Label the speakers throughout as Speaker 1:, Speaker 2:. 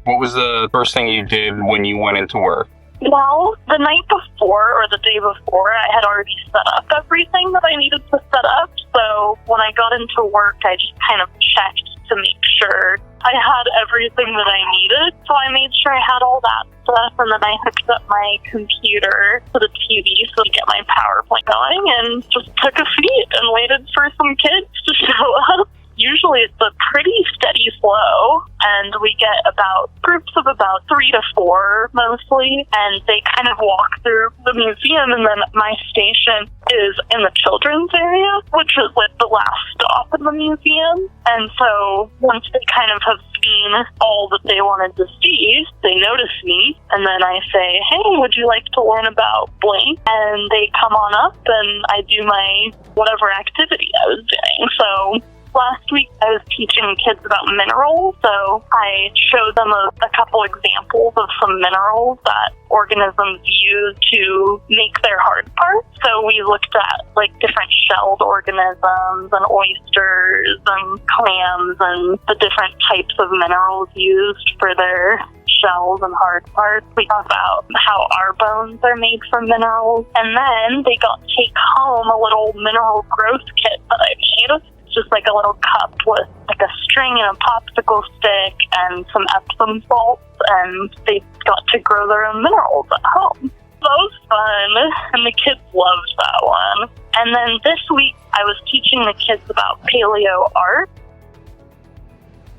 Speaker 1: What was the first thing you did when you went into work?
Speaker 2: Well, the night before or the day before, I had already set up everything that I needed to set up. So when I got into work, I just kind of checked to make sure I had everything that I needed. So I made sure I had all that stuff, and then I hooked up my computer to the TV so to get my PowerPoint going, and just took a seat and waited for some kids to show up. Usually it's a pretty steady flow, and we get about groups of about 3 to 4 mostly, and they kind of walk through the museum, and then my station is in the children's area, which is like the last stop in the museum. And so once they kind of have seen all that they wanted to see, they notice me, and then I say, hey, would you like to learn about blank? And they come on up, and I do my whatever activity I was doing. So last week, I was teaching kids about minerals, so I showed them a couple examples of some minerals that organisms use to make their hard parts. So we looked at like different shelled organisms and oysters and clams and the different types of minerals used for their shells and hard parts. We talked about how our bones are made from minerals, and then they got to take home a little mineral growth kit that I made. Just like a little cup with like a string and a popsicle stick and some Epsom salts, and they got to grow their own minerals at home. That was fun, and the kids loved that one. And then this week, I was teaching the kids about paleo art.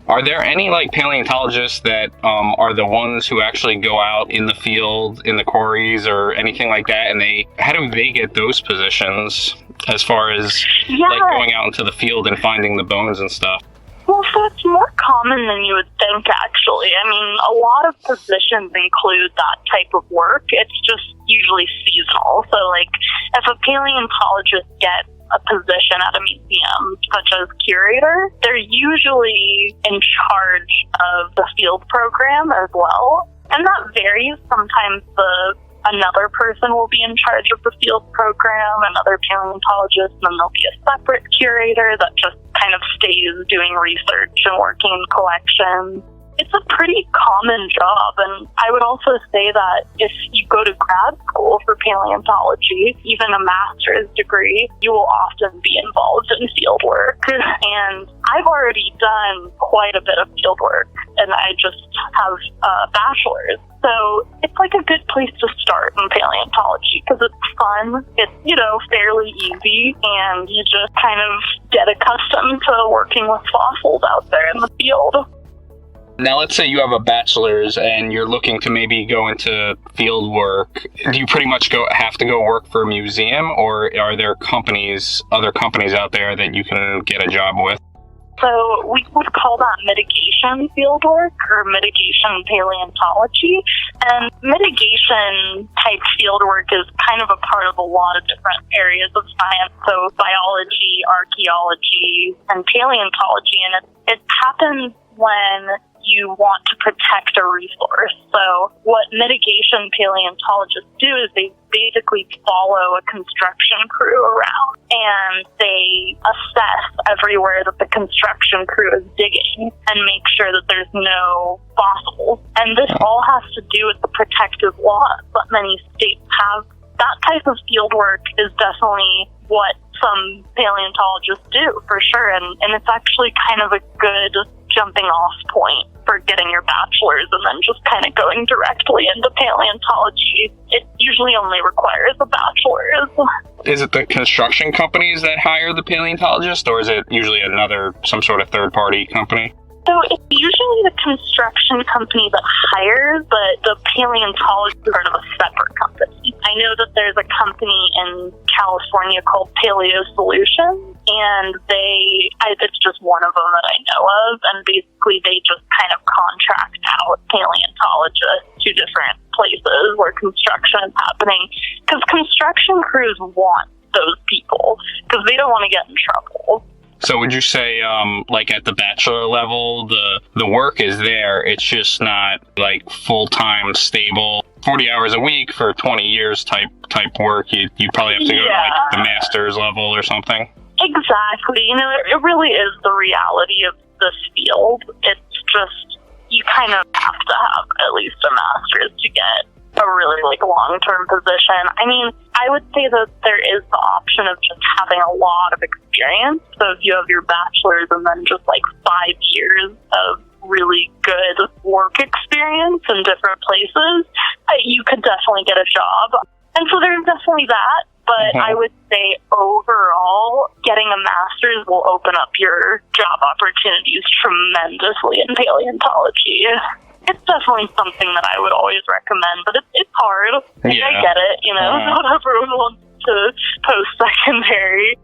Speaker 1: Are there any like paleontologists that are the ones who actually go out in the field, in the quarries or anything like that? And how do they get those positions as far as like going out into the field and finding the bones and stuff?
Speaker 2: Well, so it's more common than you would think, actually. I mean, a lot of positions include that type of work. It's just usually seasonal. So, like, if a paleontologist gets a position at a museum, such as curator, they're usually in charge of the field program as well. And that varies. Sometimes another person will be in charge of the field program, another paleontologist, and then there'll be a separate curator that just kind of stays doing research and working in collections. It's a pretty common job, and I would also say that if you go to grad school for paleontology, even a master's degree, you will often be involved in field work. And I've already done quite a bit of field work, and I just have a bachelor's. So it's like a good place to start in paleontology because it's fun, it's, fairly easy, and you just kind of get accustomed to working with fossils out there in the field.
Speaker 1: Now, let's say you have a bachelor's and you're looking to maybe go into field work. Do you pretty much have to go work for a museum, or are there other companies out there that you can get a job with?
Speaker 2: So we would call that mitigation fieldwork or mitigation paleontology. And mitigation type fieldwork is kind of a part of a lot of different areas of science. So biology, archaeology, and paleontology. And it happens when you want to protect a resource. So what mitigation paleontologists do is they basically follow a construction crew around, and they assess everywhere that the construction crew is digging and make sure that there's no fossils. And this all has to do with the protective laws that many states have. That type of field work is definitely what some paleontologists do, for sure. And it's actually kind of a good jumping off point for getting your bachelor's and then just kind of going directly into paleontology. It usually only requires a bachelor's.
Speaker 1: Is it the construction companies that hire the paleontologist, or is it usually some sort of third-party company?
Speaker 2: So it's usually the construction company that hires, but the paleontologist is part of a separate company. I know that there's a company in California called Paleo Solutions, and it's just one of them that I know of, and basically they just kind of contract out paleontologists to different places where construction is happening, because construction crews want those people, because they don't want to get in trouble.
Speaker 1: So would you say, like at the bachelor level, the work is there, it's just not like full-time, stable, 40 hours a week for 20 years type work? You probably have to go to like the master's level or something? Exactly.
Speaker 2: It really is the reality of this field. It's just, you kind kind of have to have at least a master's to get a really long-term position. I mean, I would say that there is the option of just having a lot of experience. So if you have your bachelor's and then just 5 years of really good work experience in different places, you could definitely get a job. And so there's definitely that. But I would say overall, getting a master's will open up your job opportunities tremendously in paleontology. It's definitely something that I would always recommend, but it's hard.
Speaker 1: Yeah.
Speaker 2: I get it, not everyone wants to post-secondary.